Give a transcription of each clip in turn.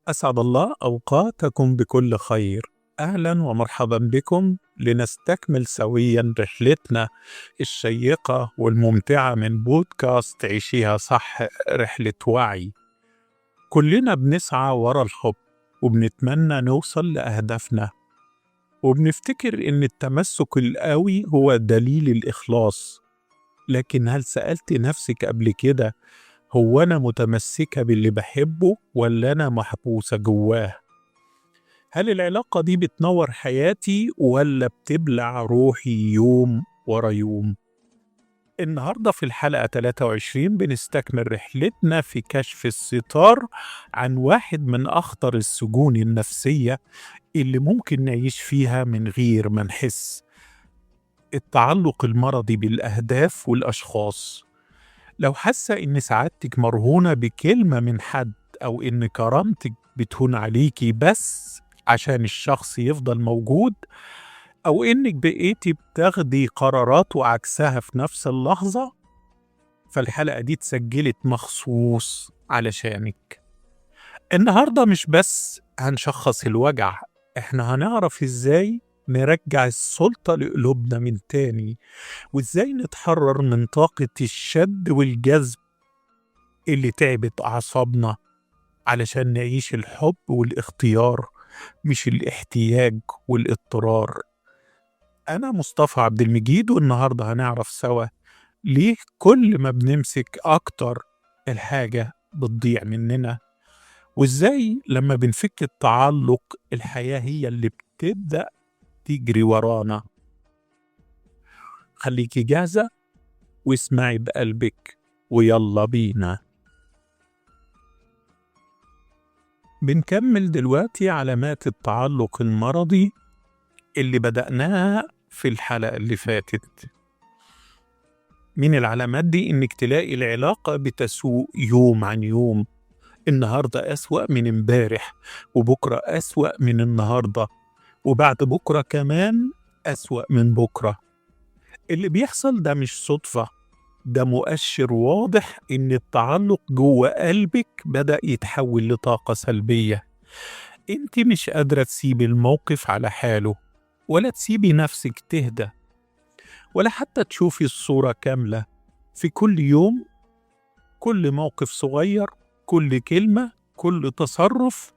أسعد الله أوقاتكم بكل خير. أهلا ومرحبا بكم لنستكمل سويا رحلتنا الشيقة والممتعة من بودكاست عيشيها صح، رحلة وعي. كلنا بنسعى ورا الحب وبنتمنى نوصل لأهدافنا، وبنفتكر إن التمسك القوي هو دليل الإخلاص. لكن هل سألت نفسك قبل كده، هو أنا متمسكة باللي بحبه ولا أنا محبوسة جواه؟ هل العلاقة دي بتنور حياتي ولا بتبلع روحي يوم ورا يوم؟ النهاردة في الحلقة 23 بنستكمل رحلتنا في كشف الستار عن واحد من أخطر السجون النفسية اللي ممكن نعيش فيها من غير ما نحس: التعلق المرضي بالأهداف والأشخاص. لو حاسة إن سعادتك مرهونة بكلمة من حد، أو إن كرامتك بتهون عليكي بس عشان الشخص يفضل موجود، أو إنك بقيتي بتاخدي قرارات وعكسها في نفس اللحظة، فالحلقة دي اتسجلت مخصوص علشانك. النهاردة مش بس هنشخص الوجع، إحنا هنعرف إزاي نرجع السلطة لقلوبنا من تاني، وإزاي نتحرر من طاقة الشد والجذب اللي تعبت أعصابنا، علشان نعيش الحب والاختيار مش الاحتياج والاضطرار. أنا مصطفى عبد المجيد، والنهاردة هنعرف سوا ليه كل ما بنمسك أكتر الحاجة بتضيع مننا، وإزاي لما بنفك التعلق الحياة هي اللي بتبدأ تجري ورانا. خليكي جاهزة واسمعي بقلبك، ويلا بينا. بنكمل دلوقتي علامات التعلق المرضي اللي بدأناها في الحلقة اللي فاتت. من العلامات دي إنك تلاقي العلاقة بتسوء يوم عن يوم، النهاردة أسوأ من امبارح، وبكرة أسوأ من النهاردة، وبعد بكرة كمان أسوأ من بكرة. اللي بيحصل ده مش صدفة، ده مؤشر واضح إن التعلق جوه قلبك بدأ يتحول لطاقة سلبية. انت مش قادرة تسيبي الموقف على حاله، ولا تسيبي نفسك تهدى، ولا حتى تشوفي الصورة كاملة. في كل يوم، كل موقف صغير، كل كلمة، كل تصرف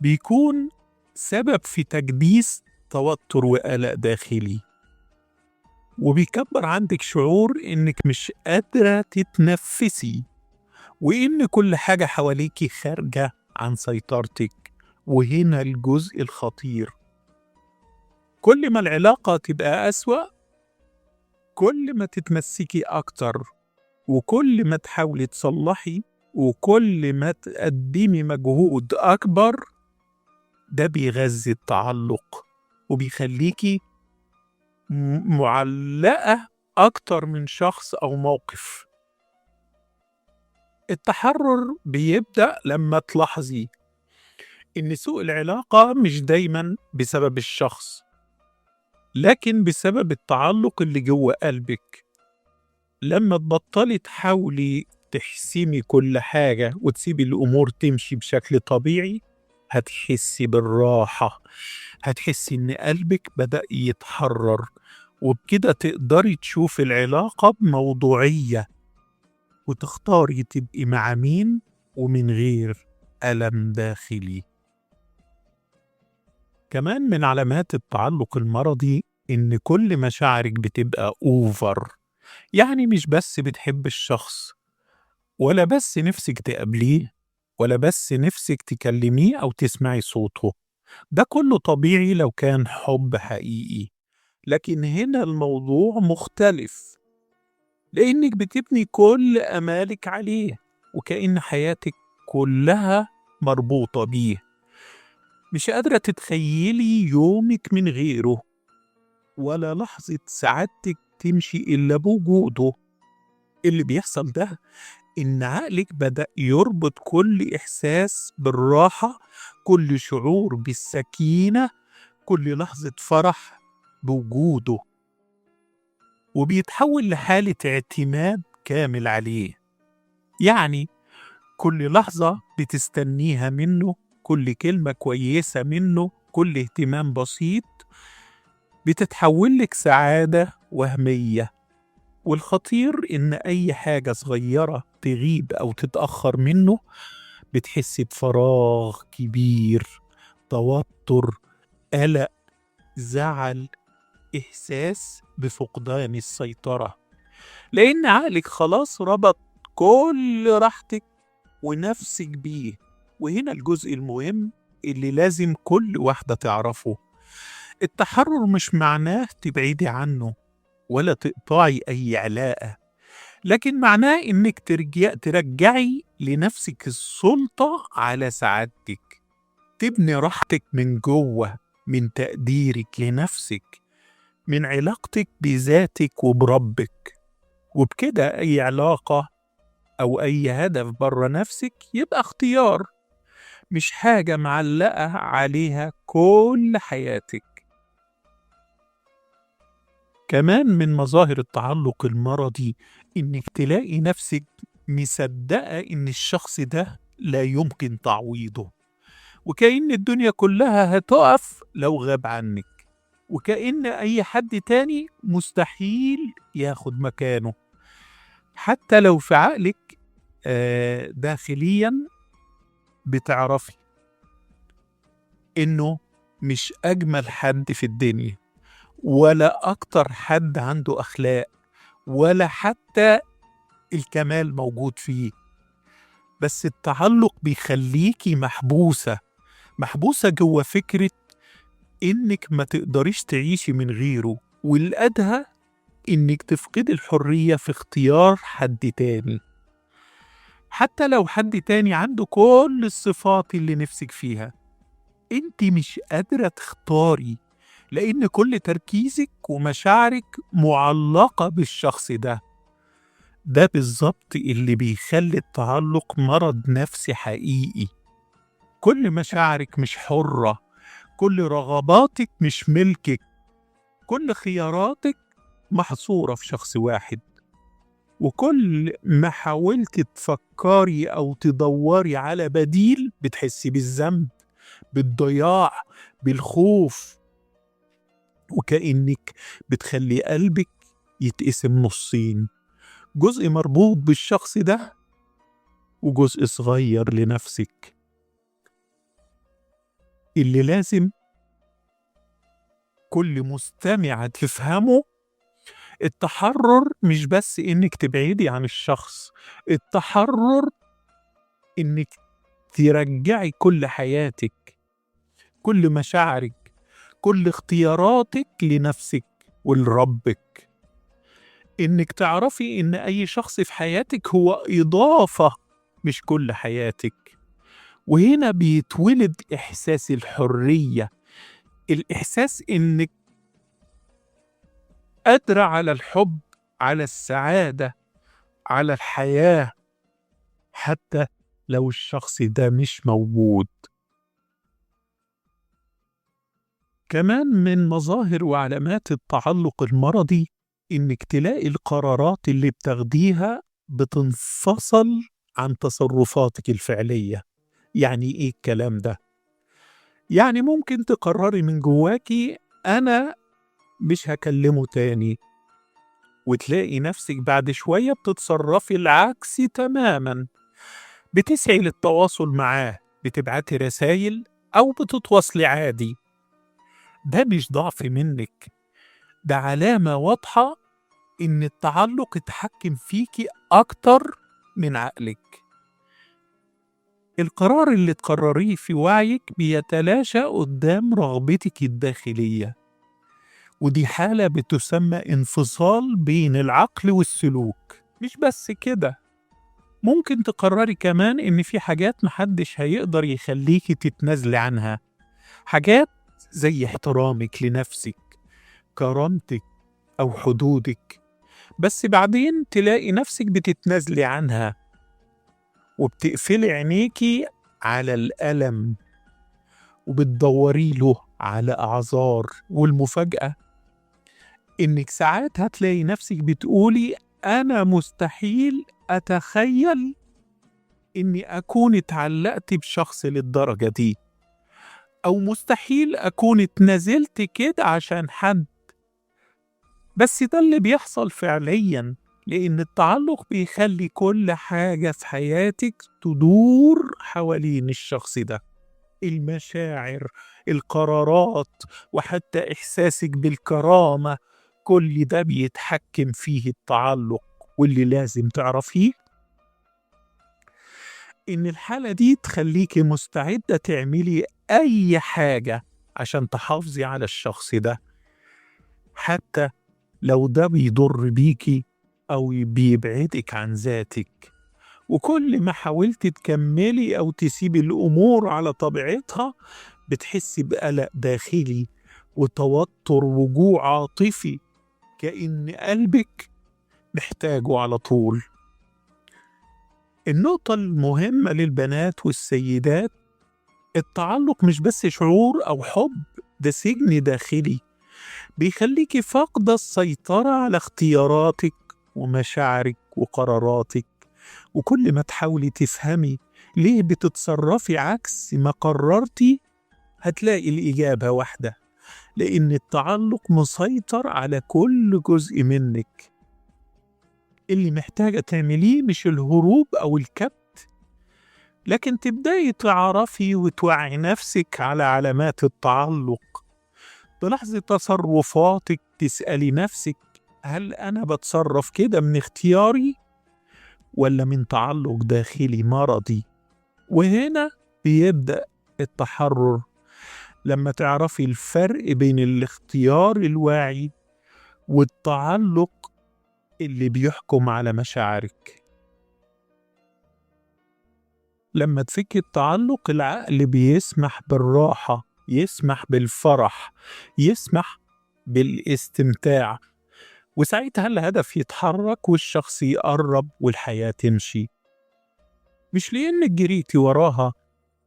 بيكون سبب في تكديس توتر وقلق داخلي، وبيكبر عندك شعور إنك مش قادرة تتنفسي، وإن كل حاجة حواليكي خارجة عن سيطرتك. وهنا الجزء الخطير: كل ما العلاقة تبقى أسوأ، كل ما تتمسكي أكتر، وكل ما تحاولي تصلحي، وكل ما تقدمي مجهود أكبر. ده بيغذي التعلق وبيخليكي معلقة أكتر من شخص أو موقف. التحرر بيبدأ لما تلاحظي إن سوء العلاقة مش دايما بسبب الشخص، لكن بسبب التعلق اللي جوه قلبك. لما تبطلي تحاولي تحسمي كل حاجة وتسيبي الأمور تمشي بشكل طبيعي، هتحسي بالراحة، هتحسي إن قلبك بدأ يتحرر، وبكده تقدري تشوفي العلاقة بموضوعية، وتختاري تبقي مع مين ومن غير ألم داخلي. كمان من علامات التعلق المرضي إن كل مشاعرك بتبقى أوفر، يعني مش بس بتحب الشخص، ولا بس نفسك تقابليه، ولا بس نفسك تكلميه أو تسمعي صوته. ده كله طبيعي لو كان حب حقيقي، لكن هنا الموضوع مختلف، لأنك بتبني كل أمالك عليه، وكأن حياتك كلها مربوطة بيه. مش قادرة تتخيلي يومك من غيره، ولا لحظة سعادتك تمشي إلا بوجوده. اللي بيحصل ده إن عقلك بدأ يربط كل إحساس بالراحة، كل شعور بالسكينة، كل لحظة فرح بوجوده، وبيتحول لحالة اعتماد كامل عليه. يعني كل لحظة بتستنيها منه، كل كلمة كويسة منه، كل اهتمام بسيط بتتحول لك سعادة وهمية. والخطير إن أي حاجة صغيرة تغيب أو تتأخر منه بتحسي بفراغ كبير، توتر، قلق، زعل، إحساس بفقدان السيطرة، لأن عقلك خلاص ربط كل راحتك ونفسك بيه. وهنا الجزء المهم اللي لازم كل واحدة تعرفه: التحرر مش معناه تبعدي عنه ولا تقطعي أي علاقة، لكن معناه إنك ترجعي لنفسك السلطة على سعادتك، تبني راحتك من جوه، من تقديرك لنفسك، من علاقتك بذاتك وبربك. وبكده أي علاقة أو أي هدف بره نفسك يبقى اختيار، مش حاجة معلقة عليها كل حياتك. كمان من مظاهر التعلق المرضي إنك تلاقي نفسك مصدقة إن الشخص ده لا يمكن تعويضه، وكأن الدنيا كلها هتقف لو غاب عنك، وكأن أي حد تاني مستحيل ياخد مكانه. حتى لو في عقلك داخليا بتعرفي إنه مش أجمل حد في الدنيا، ولا أكتر حد عنده أخلاق، ولا حتى الكمال موجود فيه، بس التعلق بيخليكي محبوسة جوه فكرة إنك ما تقدريش تعيشي من غيره، والأدهى إنك تفقدي الحرية في اختيار حد تاني، حتى لو حد تاني عنده كل الصفات اللي نفسك فيها. انت مش قادرة تختاري، لأن كل تركيزك ومشاعرك معلقة بالشخص ده. ده بالظبط اللي بيخلي التعلق مرض نفسي حقيقي. كل مشاعرك مش حرة، كل رغباتك مش ملكك، كل خياراتك محصورة في شخص واحد. وكل ما حاولت تفكري أو تدوري على بديل بتحسي بالذنب، بالضياع، بالخوف، وكأنك بتخلي قلبك يتقسم نصين: جزء مربوط بالشخص ده وجزء صغير لنفسك. اللي لازم كل مستمع تفهمه: التحرر مش بس إنك تبعدي عن الشخص، التحرر إنك ترجعي كل حياتك، كل مشاعرك، كل اختياراتك لنفسك ولربك. إنك تعرفي إن أي شخص في حياتك هو إضافة مش كل حياتك. وهنا بيتولد إحساس الحرية، الإحساس إنك قادرة على الحب، على السعادة، على الحياة، حتى لو الشخص ده مش موجود. كمان من مظاهر وعلامات التعلق المرضي إنك تلاقي القرارات اللي بتاخديها بتنفصل عن تصرفاتك الفعلية. يعني إيه الكلام ده؟ يعني ممكن تقرري من جواكي أنا مش هكلمه تاني، وتلاقي نفسك بعد شوية بتتصرفي العكس تماما، بتسعي للتواصل معاه، بتبعتي رسايل أو بتتواصلي عادي. ده مش ضعف منك، ده علامة واضحة إن التعلق اتحكم فيكي أكتر من عقلك. القرار اللي تقرريه في وعيك بيتلاشى قدام رغبتك الداخلية، ودي حالة بتسمى انفصال بين العقل والسلوك. مش بس كده، ممكن تقرري كمان إن في حاجات محدش هيقدر يخليكي تتنازلي عنها، حاجات زي احترامك لنفسك، كرامتك، أو حدودك، بس بعدين تلاقي نفسك بتتنازلي عنها وبتقفلي عينيكي على الألم وبتدوري له على أعذار. والمفاجأة إنك ساعات هتلاقي نفسك بتقولي أنا مستحيل أتخيل إني أكون اتعلقت بشخص للدرجة دي، أو مستحيل أكون اتنازلت كده عشان حد. بس ده اللي بيحصل فعليا، لأن التعلق بيخلي كل حاجة في حياتك تدور حوالين الشخص ده. المشاعر، القرارات، وحتى إحساسك بالكرامة، كل ده بيتحكم فيه التعلق. واللي لازم تعرفيه إن الحالة دي تخليكي مستعدة تعملي أي حاجة عشان تحافظي على الشخص ده، حتى لو ده بيضر بيكي أو بيبعدك عن ذاتك. وكل ما حاولت تكملي أو تسيبي الأمور على طبيعتها، بتحسي بقلق داخلي وتوتر وجوع عاطفي، كأن قلبك محتاجه على طول. النقطة المهمة للبنات والسيدات، التعلق مش بس شعور أو حب، ده سجن داخلي بيخليكي فاقدة السيطرة على اختياراتك ومشاعرك وقراراتك. وكل ما تحاولي تفهمي ليه بتتصرفي عكس ما قررتي، هتلاقي الإجابة واحدة: لأن التعلق مسيطر على كل جزء منك. اللي محتاجة تعمليه مش الهروب أو الكبت، لكن تبدأي تعرفي وتوعي نفسك على علامات التعلق. تلاحظي تصرفاتك، تسألي نفسك: هل أنا بتصرف كده من اختياري ولا من تعلق داخلي مرضي؟ وهنا بيبدأ التحرر، لما تعرفي الفرق بين الاختيار الواعي والتعلق اللي بيحكم على مشاعرك. لما تفكي التعلق، العقل بيسمح بالراحة، يسمح بالفرح، يسمح بالاستمتاع، وساعتها الهدف يتحرك والشخص يقرب والحياة تمشي. مش لأنك جريتي وراها،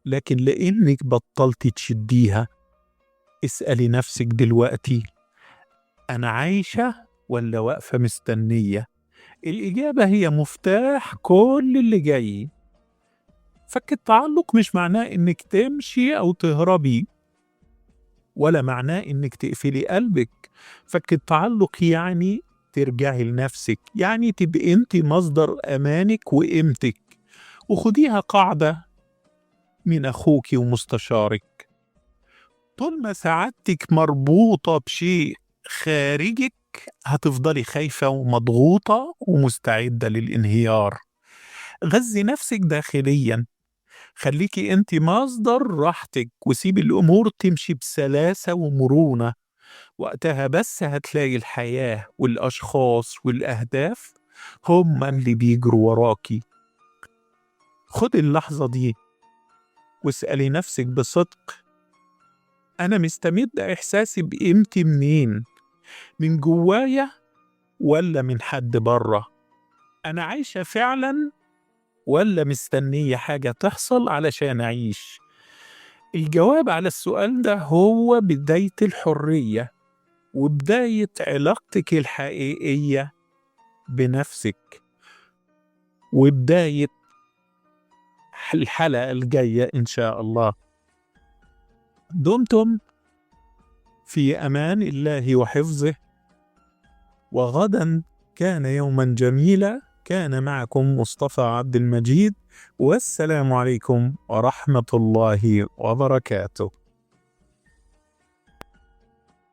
لكن لأنك بطلتي تشديها. اسألي نفسك دلوقتي: أنا عايشة ولا واقفة مستنية؟ الإجابة هي مفتاح كل اللي جاي. فك التعلق مش معناه إنك تمشي أو تهربي، ولا معناه إنك تقفلي قلبك. فك التعلق يعني ترجعي لنفسك، يعني تبقي أنت مصدر أمانك وقيمتك. وخديها قاعدة من أخوك ومستشارك: طول ما سعادتك مربوطة بشيء خارجك، هتفضلي خايفة ومضغوطة ومستعدة للانهيار. غذي نفسك داخليا، خليكي انت مصدر راحتك، وسيبي الأمور تمشي بسلاسة ومرونة. وقتها بس هتلاقي الحياة والأشخاص والأهداف هم اللي بيجروا وراكي. خد اللحظة دي واسألي نفسك بصدق: أنا مستمد إحساسي بقيمتي منين؟ من جوايا ولا من حد بره؟ أنا عايشة فعلا ولا مستنية حاجة تحصل علشان أعيش؟ الجواب على السؤال ده هو بداية الحرية، وبداية علاقتك الحقيقية بنفسك، وبداية الحلقة الجاية إن شاء الله. دمتم في أمان الله وحفظه، وغدا كان يوما جميلا. كان معكم مصطفى عبد المجيد، والسلام عليكم ورحمة الله وبركاته.